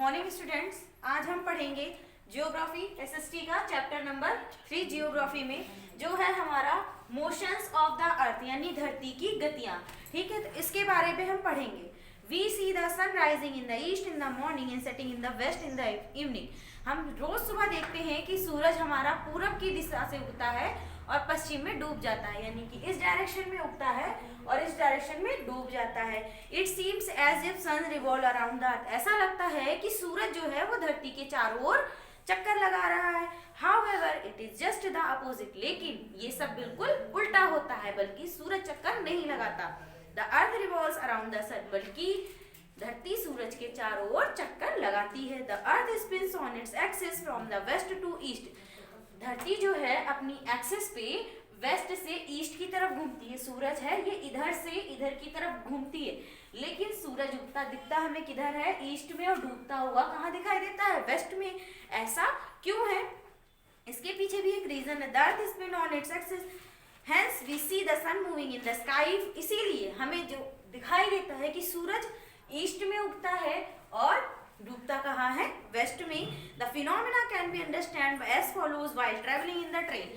Morning students, आज हम पढ़ेंगे जियोग्राफी एसएसटी का चैप्टर नंबर 3 जियोग्राफी में जो है हमारा मोशंस ऑफ द अर्थ यानी धरती की गतियां। ठीक है, तो इसके बारे में हम पढ़ेंगे। We see the sun rising in the east in the morning and setting in the west in the evening. हम रोज सुबह देखते हैं कि सूरज हमारा पूरब की दिशा से उगता है और पश्चिम में डूब जाता है, यानी कि इस डायरेक्शन में उगता है और इस डायरेक्शन में डूब जाता है। It seems as if sun revolve around the earth. ऐसा लगता है कि सूरज जो है वो धरती के चारों ओर चक्कर लगा रहा है। However it is just the opposite. लेकिन ये सब बिल्कुल उल्टा होता है, बल्कि सूरज चक्कर नहीं लगाता। The earth revolves around the sun, बल्कि धरती सूरज के चारों ओर चक्कर लगाती है। The earth spins on its axis from the west to east. धरती जो है अपनी एक्सिस पे वेस्ट से ईस्ट की तरफ घूमती है। सूरज है ये इधर से इधर की तरफ घूमती है, लेकिन सूरज उगता दिखता हमें किधर है? ईस्ट में, और डूबता हुआ कहाँ दिखाई देता है? वेस्ट में। ऐसा क्यों है? इसके पीछे भी एक रीजन है। The earth spin on its axis, hence we see the sun moving in the sky. इसीलिए हमें जो दिखाई देता है कि सूरज ईस्ट में उगता है और डूबता कहाँ है? वेस्ट में। The phenomena can be understand as follows while travelling in the train.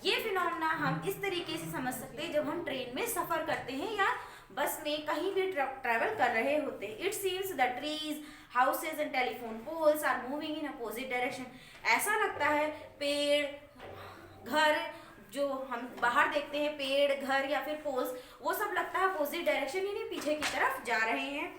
ये फिनोमेना हम इस तरीके से समझ सकते हैं जब हम ट्रेन में सफर करते हैं या बस में कहीं भी ट्रैवल कर रहे होते हैं। It seems the trees, houses and telephone poles are moving in opposite direction. ऐसा लगता है पेड़, घर जो हम बाहर देखते हैं, पेड़, घर या फिर पोल्स, वो सब लगता है अपोजिट डायरेक्शन यानी पीछे की तरफ जा रहे हैं।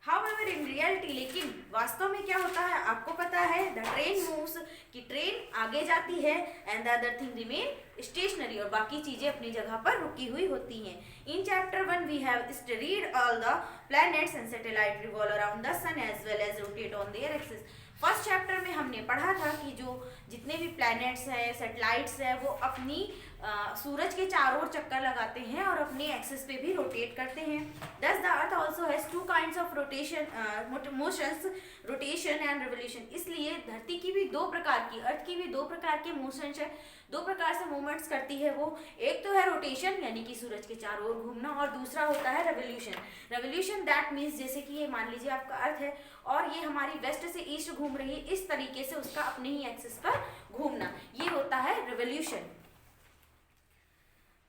However, in reality, लेकिन वास्तव में क्या होता है आपको पता है? The train moves, कि ट्रेन आगे जाती है, and the other thing remain stationary, और बाकी चीजें अपनी जगह पर रुकी हुई होती हैं। In chapter 1 we have studied all the planets and satellites revolve around the sun as well as rotate on their axis। First chapter में हमने पढ़ा था कि जो जितने भी प्लैनेट्स हैं, सैटेलाइट्स हैं, वो अपनी सूरज के चारों ओर चक्कर लगाते हैं और अपने एक्सिस पे भी रोटेट करते हैं। दस the earth also has two kinds of rotation motions, rotation and revolution. इसलिए धरती की भी दो प्रकार की, अर्थ की भी दो प्रकार के मोशंस है, दो प्रकार से मूवमेंट्स करती है वो। एक तो है रोटेशन यानी कि सूरज के चारों ओर घूमना, और दूसरा होता है रेवोल्यूशन। रेवोल्यूशन दैट मीन्स जैसे कि ये मान लीजिए आपका अर्थ है और ये हमारी वेस्ट से ईस्ट घूम रही है, इस तरीके से उसका अपने ही एक्सिस पर घूमना, ये होता है revolution.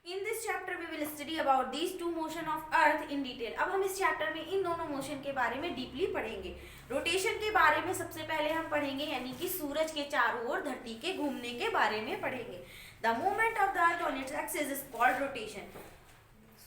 In this chapter we will study about these two motion of earth in detail। अब हम इस चैप्टर में इन दोनों मोशन के बारे में डीपली पढ़ेंगे। रोटेशन के बारे में सबसे पहले हम पढ़ेंगे, यानी कि सूरज के चारों ओर धरती के घूमने के बारे में पढ़ेंगे। The movement of the earth on its axis is called rotation.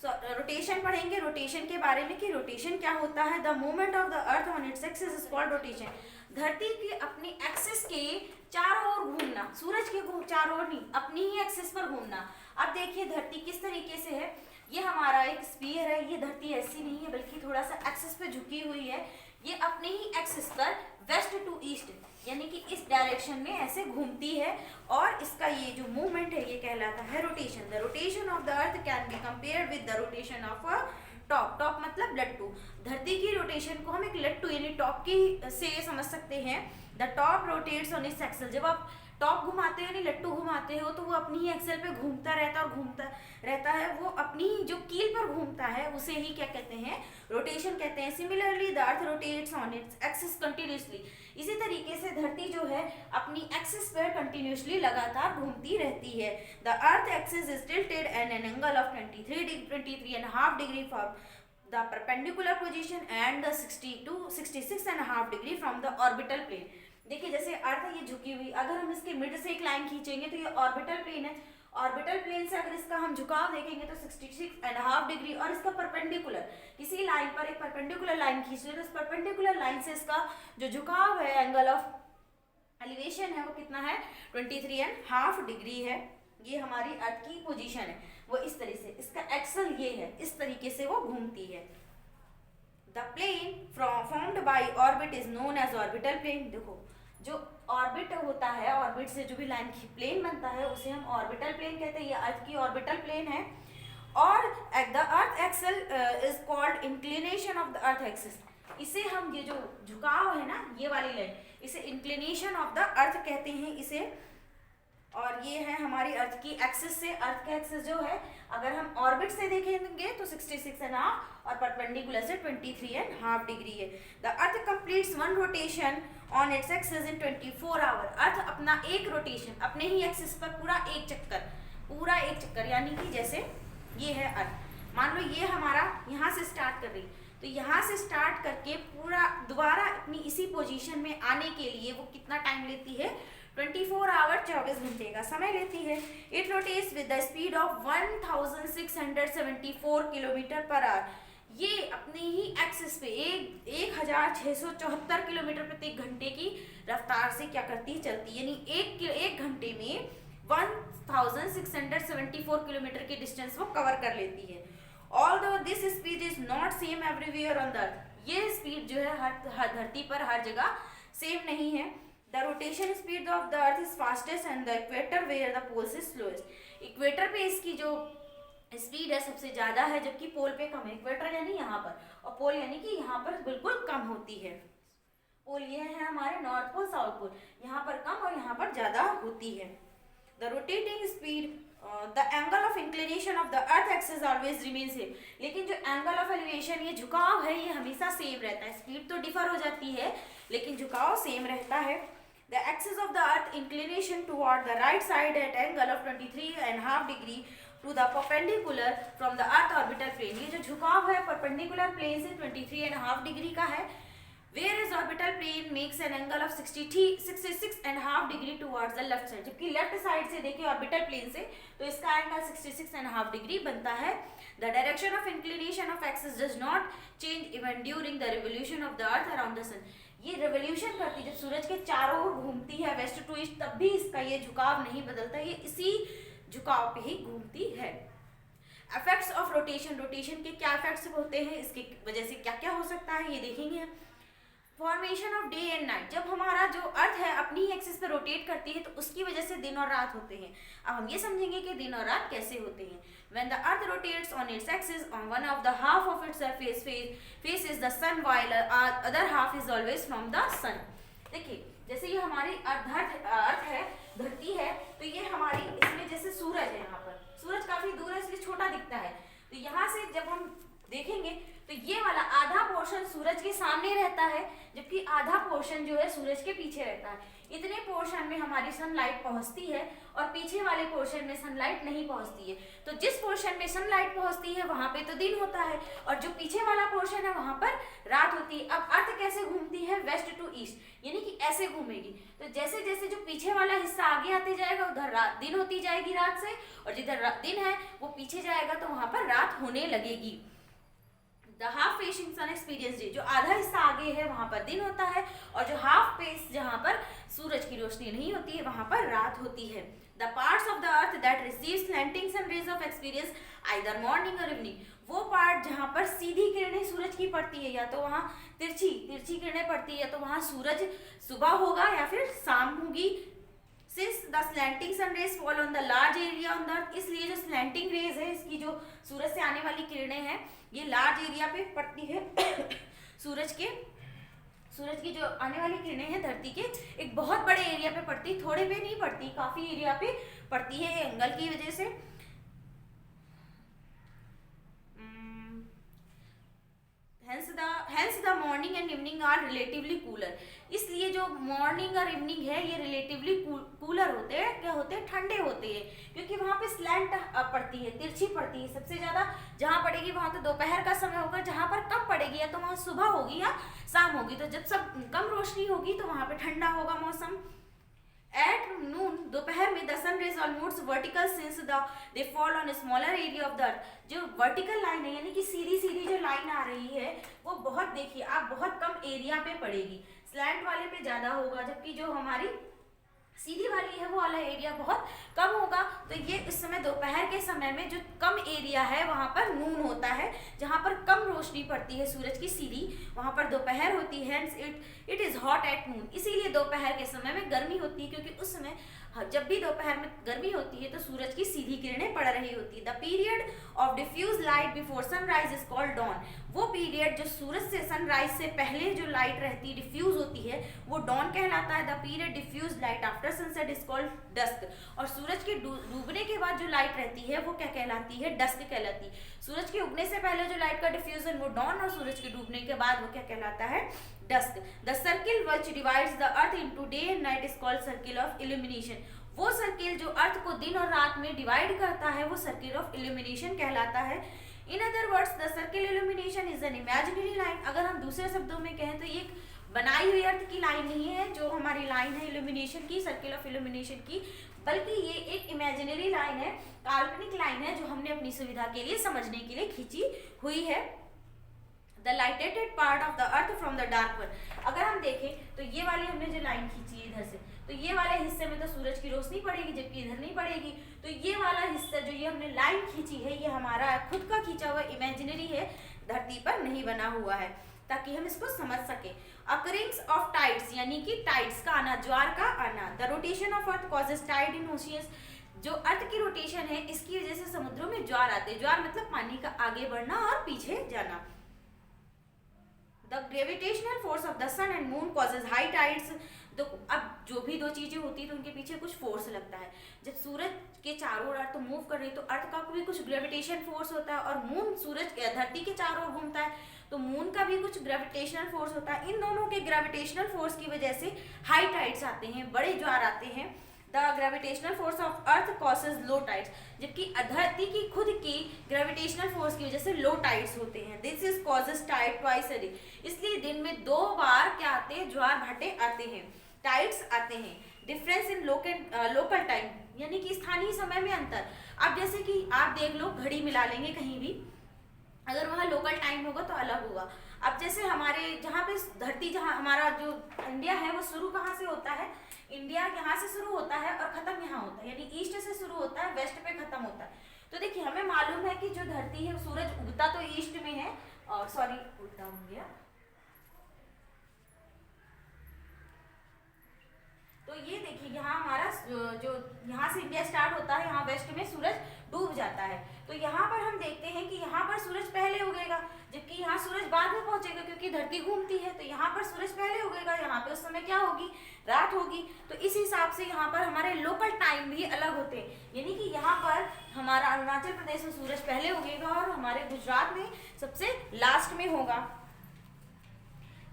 Rotation पढ़ेंगे, रोटेशन के बारे में कि रोटेशन क्या होता है। The movement of the earth on its axis is called rotation. धरती के अपने एक्सिस के चारों ओर घूमना, सूरज के चारों ओर नहीं, अपनी ही एक्सिस पर घूमना। अब देखिए धरती किस तरीके से है। ये हमारा एक स्फीयर है, ये धरती ऐसी नहीं है बल्कि थोड़ा सा एक्सिस पे झुकी हुई है। ये अपने ही एक्सिस पर वेस्ट टू ईस्ट यानी कि इस डायरेक्शन में ऐसे घूमती है, और इसका ये जो मूवमेंट है ये कहलाता है rotation. The rotation of the earth can be compared with the rotation of a top. Top मतलब लट्टू। धरती की रोटेशन को हम एक लट्टू यानी टॉप की से समझ सकते हैं। The top rotates on its axis. जब आप टॉप घुमाते हो यानी लट्टू घुमाते हो तो वो अपनी ही एक्सेल पे घूमता रहता है और घूमता रहता है, वो अपनी ही जो कील पर घूमता है उसे ही क्या कहते हैं? रोटेशन कहते हैं। Similarly the earth rotates on its axis continuously. इसी तरीके से धरती जो है अपनी एक्सिस पर कंटिन्यूसली लगातार घूमती रहती है। The earth axis is tilted at an angle of 23.5 degree from the perpendicular position and the 60 to 66.5 degree from the orbital plane. देखिए जैसे अर्थ है ये झुकी हुई, अगर हम इसके मिड से एक लाइन खींचेंगे तो ये ऑर्बिटल प्लेन है। ऑर्बिटल प्लेन से अगर इसका हम झुकाव देखेंगे तो 66.5 डिग्री, और इसका परपेंडिकुलर किसी लाइन पर एक परपेंडिकुलर लाइन खींच रहे तो उस परपेंडिकुलर लाइन से इसका जो झुकाव है, एंगल ऑफ एलिवेशन है, वो कितना है? 23.5 डिग्री है। ये हमारी अर्थ की पोजीशन है, वो इस तरह से, इसका एक्सल ये है, इस तरीके से वो घूमती है। The plane formed by orbit is known as orbital plane. देखो जो ऑर्बिट होता है, ऑर्बिट से जो भी लाइन प्लेन बनता है उसे हम ऑर्बिटल प्लेन कहते हैं। ये अर्थ की ऑर्बिटल प्लेन है। और the earth axle is called inclination of the earth axis. इसे हम ये जो झुकाव है ना, ये वाली लाइन, इसे इंक्लिनेशन ऑफ द अर्थ कहते हैं। इसे और ये है हमारी अर्थ की एक्सिस से, अर्थ का एक्सिस जो है अगर हम ऑर्बिट से देखेंगे तो 66.5 और परपेंडिकुलर से 23.5 डिग्री है। The earth completes one rotation on its axis in 24 hour. Earth अपना एक रोटेशन अपने ही एक्सिस पर पूरा एक चक्कर यानी कि जैसे ये है अर्थ, मान लो ये हमारा यहाँ से स्टार्ट कर रही, तो यहाँ से स्टार्ट करके पूरा दोबारा अपनी इसी पोजीशन में आने के लिए वो कितना टाइम लेती है, 24 आवर 24 घंटे का समय लेती है। It rotates with the speed of 1674 kilometre per hour. ये अपने ही एक्सिस पे 1674 किलोमीटर प्रति घंटे की रफ्तार से क्या करती है, चलती है, यानी एक घंटे में 1674 किलोमीटर की डिस्टेंस वो कवर कर लेती है। Although this speed is not same everywhere on the earth, ये स्पीड जो है हर धरती पर हर जगह सेम नहीं है। The rotation speed of the earth is fastest and the equator where the poles is slowest। Equator पे इसकी जो स्पीड है सबसे ज्यादा है, जबकि पोल पे कम है। इक्वेटर यानी यहाँ पर, और पोल यानी कि यहाँ पर बिल्कुल कम होती है। पोल ये है हमारे नॉर्थ पोल साउथ पोल, यहाँ पर कम और यहाँ पर ज्यादा होती है। The rotating speed the angle of inclination of the earth axis always remains same। लेकिन जो एंगल ऑफ एलिवेशन, ये झुकाव है, ये हमेशा सेम रहता है। स्पीड तो डिफर हो जाती है लेकिन झुकाव सेम रहता है। The axis of the earth inclination toward the right side at angle of 23.5 degree to the perpendicular from the earth orbital plane। ये जो झुकाव है परपेंडिकुलर प्लेन से 23.5 डिग्री का है। Whereas orbital plane makes an angle of 66.5 degree towards the left side। जबकि left side से देखिए ऑर्बिटल प्लेन से, तो इसका एंगल 66.5 डिग्री बनता है। The direction of inclination of axis does not change even during the revolution of the earth around the sun। ये revolution करती है जब सूरज के चारों ओर घूमती है वेस्ट टू ईस्ट, तब भी इसका ये झुकाव नहीं बदलता, ये इसी झुकाव पे ही घूमती है। इफेक्ट्स ऑफ रोटेशन, रोटेशन के क्या इफेक्ट्स होते हैं, इसकी वजह से क्या क्या हो सकता है ये देखेंगे। Formation of day and night, जब हमारा जो अर्थ है अपनी एक्सिस पे रोटेट करती है तो उसकी वजह से दिन और रात होते हैं। अब हम ये समझेंगे कि दिन और रात कैसे होते हैं। When the earth rotates on its axis, on one of the half of its surface faces the sun while other half is always from the sun। देखिए जैसे ये हमारी अर्थ है, धरती है, तो ये हमारी इसमें जैसे सूरज है, यहाँ पर सूरज काफी दूर है इसलिए छोटा दिखता है। तो यहाँ से जब हम देखेंगे तो ये वाला आधा पोर्शन सूरज के सामने रहता है, जबकि आधा पोर्शन जो है सूरज के पीछे रहता है। इतने पोर्शन में हमारी सनलाइट पहुंचती है और पीछे वाले पोर्शन में सनलाइट नहीं पहुंचती है। तो जिस पोर्शन में सनलाइट पहुंचती है वहां पे तो दिन होता है, और जो पीछे वाला पोर्शन है वहां पर रात होती है। अब अर्थ कैसे घूमती है, वेस्ट टू ईस्ट, यानी कि ऐसे घूमेगी। तो जैसे जैसे जो पीछे वाला हिस्सा आगे आते जाएगा उधर दिन होती जाएगी रात से, और जिधर दिन है वो पीछे जाएगा तो वहां पर रात होने लगेगी। The half facing sun experience day, जो आधा हिस्सा आगे है वहां पर दिन होता है, और जो हाफ फेस जहां पर सूरज की रोशनी नहीं होती है वहां पर रात होती है। The parts of the earth that receive slanting sun rays of experience either morning or evening, वो पार्ट जहां पर सीधी किरणें सूरज की पड़ती है या तो वहां तिरछी किरणें पड़ती है, या तो वहां सूरज सुबह होगा या फिर शाम होगी। Since the slanting sun rays fall on the large area on the earth, इसलिए जो slanting rays है, इसकी जो सूरज से आने वाली किरणें हैं, ये लार्ज एरिया पे पड़ती है। सूरज की जो आने वाली किरणें हैं धरती के एक बहुत बड़े एरिया पे पड़ती, थोड़े पे नहीं पड़ती, काफी एरिया पे पड़ती है एंगल की वजह से। Hence the morning and evening are relatively cooler। इसलिए जो मॉर्निंग और इवनिंग है ये रिलेटिवली कूलर होते हैं, क्या होते हैं, ठंडे होते हैं, क्योंकि वहाँ पे स्लैंट पड़ती है, तिरछी पड़ती है। सबसे ज्यादा जहाँ पड़ेगी वहाँ तो दोपहर का समय होगा, जहाँ पर कम पड़ेगी या तो वहाँ सुबह होगी या शाम होगी। तो जब सब कम रोशनी होगी तो वहाँ पे ठंडा होगा मौसम। At noon, दोपहर में the sun rays are moves vertical since they fall on a smaller area of the earth। जो वर्टिकल लाइन है यानी कि सीधी जो लाइन आ रही है वो बहुत, देखिए आप, बहुत कम एरिया पे पड़ेगी। स्लैंट वाले पे ज्यादा होगा, जबकि जो हमारी सीधी वाली है वो वाला एरिया बहुत कम होगा। तो ये इस समय दोपहर के समय में जो कम एरिया है वहां पर नून होता है, जहां पर कम रोशनी पड़ती है सूरज की सीधी, वहाँ पर दोपहर होती है, it is hot at noon, इसीलिए दोपहर के समय में गर्मी होती है, क्योंकि उस समय जब भी दोपहर में गर्मी होती है तो सूरज की सीधी किरणें पड़ रही होती है। The period of diffuse light before sunrise is called dawn, वो पीरियड जो सूरज से सनराइज से पहले जो लाइट रहती है, डिफ्यूज होती है, वो डॉन कहलाता है। The period diffuse light after sunset is called dusk, और सूरज के डूबने के बाद जो लाइट रहती है वो क्या कहलाती है, डस्क कहलाती है। सूरज के उगने से पहले जो लाइट का डिफ्यूजन वो डॉन, और सूरज के डूबने के बाद वो क्या कहलाता है, dusk. The circle which divides the earth into day and night is called circle of illumination, वो सर्किल जो अर्थ को दिन और रात में डिवाइड करता है वो सर्किल ऑफ इल्यूमिनेशन कहलाता है। In other words the circle illumination is an imaginary line, अगर हम दूसरे शब्दों में कहें तो ये बनाई हुई अर्थ की लाइन नहीं है जो हमारी लाइन है इल्यूमिनेशन की, सर्किल ऑफ इल्यूमिनेशन की, बल्कि ये एक इमेजिनरी लाइन है, काल्पनिक लाइन है जो हमने अपनी सुविधा के लिए समझने के लिए खींची हुई है। The lighted part of the earth from the dark one, अगर हम देखें तो ये वाली हमने जो लाइन खींची है इधर से, तो ये वाले हिस्से में तो सूरज की रोशनी पड़ेगी जबकि इधर नहीं पड़ेगी, तो ये वाला हिस्सा जो ये हमने लाइन खींची है ये हमारा खुद का खींचा हुआ इमेजिनरी है, धरती पर नहीं बना हुआ है, ताकि हम इसको समझ सके। अकरिंग्स ऑफ टाइड्स, यानी कि टाइड्स का आना, ज्वार का आना। The rotation of earth causes tied in oceans, जो अर्थ की रोटेशन है इसकी वजह से समुद्रों में ज्वार आते हैं। ज्वार मतलब पानी का आगे बढ़ना और पीछे जाना। The gravitational force of the sun and moon causes high tides, तो अब जो भी दो चीजें होती है तो उनके पीछे कुछ फोर्स लगता है। जब सूरज के चारों ओर अर्थ मूव कर रही है तो अर्थ का भी कुछ ग्रेविटेशन फोर्स होता है, और मून सूरज धरती के चारों ओर घूमता है तो मून का भी कुछ ग्रेविटेशनल फोर्स होता है। इन दोनों के ग्रेविटेशनल फोर्स की वजह से हाई टाइड्स आते हैं, बड़े ज्वार आते हैं। The gravitational force of earth causes low tides, जबकि धरती की खुद की ग्रेविटेशनल फोर्स की वजह से लो टाइड्स होते हैं। This is causes tide twice a day, इसलिए दिन में 2 बार क्या आते हैं, ज्वार भाटे आते हैं, टाइड्स आते हैं। डिफरेंस इन लोकल टाइम, यानी कि स्थानीय समय में अंतर। अब जैसे कि आप देख लो, घड़ी मिला लेंगे कहीं भी, अगर वहाँ लोकल टाइम होगा तो अलग होगा। अब जैसे हमारे जहाँ पे धरती, जहाँ हमारा जो इंडिया है वो शुरू कहाँ से होता है, इंडिया यहाँ से शुरू होता है और खत्म यहाँ होता है, यानी ईस्ट से शुरू होता है, वेस्ट पे खत्म होता है। तो देखिए हमें मालूम है कि जो धरती है सूरज उगता तो ईस्ट में है, और सॉरी उल्टा हो गया, तो ये देखिए यहाँ हमारा जो यहाँ से इंडिया स्टार्ट होता है, यहाँ वेस्ट में सूरज डूब जाता है। तो यहाँ पर हम देखते हैं कि यहाँ पर सूरज पहले उगेगा, जबकि यहाँ सूरज बाद में पहुंचेगा, क्योंकि धरती घूमती है। तो यहाँ पर सूरज पहले उगेगा, यहाँ पे उस समय क्या होगी, रात होगी। तो इस हिसाब से यहाँ पर हमारे लोकल टाइम भी अलग होते हैं, यानी कि यहाँ पर हमारा अरुणाचल प्रदेश में सूरज पहले उगेगा और हमारे गुजरात में सबसे लास्ट में होगा।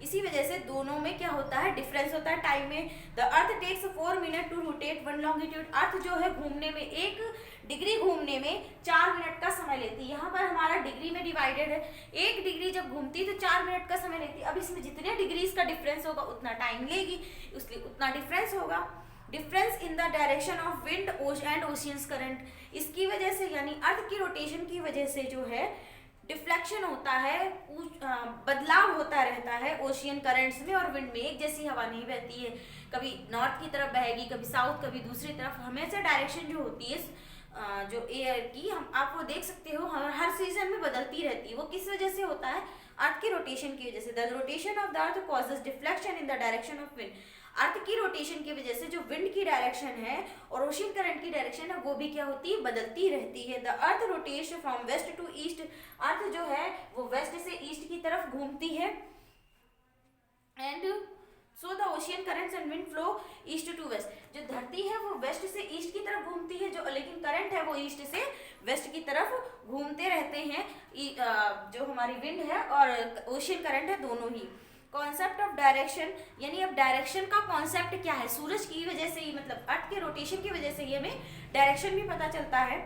इसी वजह से दोनों में क्या होता है, डिफरेंस होता है टाइम में। The earth takes 4 minute to rotate 1 longitude, earth जो है घूमने में, 1 डिग्री घूमने में 4 मिनट का समय लेती है। यहाँ पर हमारा डिग्री में डिवाइडेड है, 1 डिग्री जब घूमती है तो 4 मिनट का समय लेती है। अब इसमें जितने डिग्रीज का डिफरेंस होगा उतना टाइम लेगी, इसलिए उतना डिफरेंस होगा। Difference in the direction of wind and oceans current, इसकी वजह से यानी अर्थ की रोटेशन की वजह से जो है डिफ्लेक्शन होता है, बदलाव होता रहता है ओशियन करंट्स में और विंड में। एक जैसी हवा नहीं बहती है, कभी नॉर्थ की तरफ बहेगी, कभी साउथ, कभी दूसरी तरफ। हमेशा डायरेक्शन जो होती है जो एयर की, हम आप वो देख सकते हो हर सीजन में बदलती रहती है। वो किस वजह से होता है, अर्थ की रोटेशन की वजह से। The rotation of the earth causes deflection in the direction of wind, earth की रोटेशन की वजह से जो विंड की डायरेक्शन है और ओशियन करंट की डायरेक्शन है वो भी क्या होती है, बदलती रहती है। The earth rotates from west to east, earth जो है वो वेस्ट से ईस्ट की तरफ घूमती है। And so the ocean currents and wind flow east to west, जो धरती है वो वेस्ट से ईस्ट की तरफ घूमती है, जो लेकिन करंट है वो ईस्ट से वेस्ट की तरफ घूमते रहते हैं। जो हमारी विंड है और ओशियन करंट है दोनों ही। कॉन्सेप्ट ऑफ डायरेक्शन, यानी अब डायरेक्शन का कॉन्सेप्ट क्या है, सूरज की वजह से ही, मतलब अर्थ के रोटेशन की वजह से ही हमें डायरेक्शन भी पता चलता है।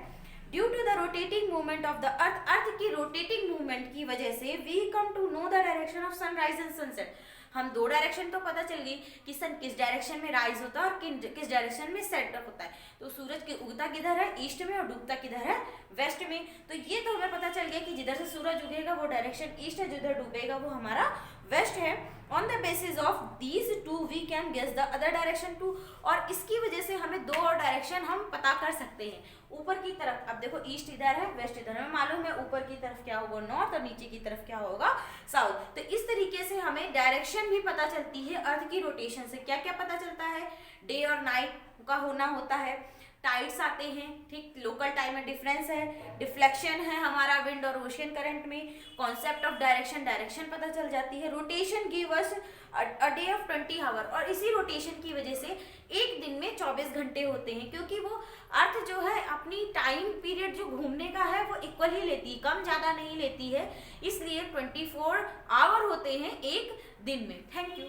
Due to the rotating movement of the earth, earth की रोटेटिंग मूवमेंट की वजह से we come to know the direction of sunrise and sunset. हम 2 डायरेक्शन तो पता चल गई कि सन किस डायरेक्शन में राइज होता है और किस डायरेक्शन में सेट होता है। तो सूरज के उगता किधर है, ईस्ट में, और डूबता किधर है, वेस्ट में। तो ये तो हमें पता चल गया कि जिधर से सूरज उगेगा वो डायरेक्शन ईस्ट है, जिधर डूबेगा वो हमारा वेस्ट है। On the basis of these two we can guess the other direction too, और इसकी वजह से हमें दो और डायरेक्शन हम पता कर सकते हैं। ऊपर की तरफ, अब देखो ईस्ट इधर है, वेस्ट इधर है, मालूम है ऊपर की तरफ क्या होगा नॉर्थ और नीचे की तरफ क्या होगा साउथ। तो इस तरीके से हमें डायरेक्शन भी पता चलती है अर्थ की रोटेशन से। क्या क्या पता चलता है, डे और नाइट का होना होता है, टाइड्स आते हैं, ठीक, लोकल टाइम में डिफरेंस है, डिफ्लेक्शन है हमारा विंड और ओशियन करंट में, कॉन्सेप्ट ऑफ डायरेक्शन, डायरेक्शन पता चल जाती है, rotation give us a day of 20 hour, और इसी रोटेशन की वजह से एक दिन में 24 घंटे होते हैं, क्योंकि वो अर्थ जो है अपनी टाइम पीरियड जो घूमने का है वो इक्वल ही लेती है, कम ज़्यादा नहीं लेती है, इसलिए 24 आवर होते हैं एक दिन में। Thank you.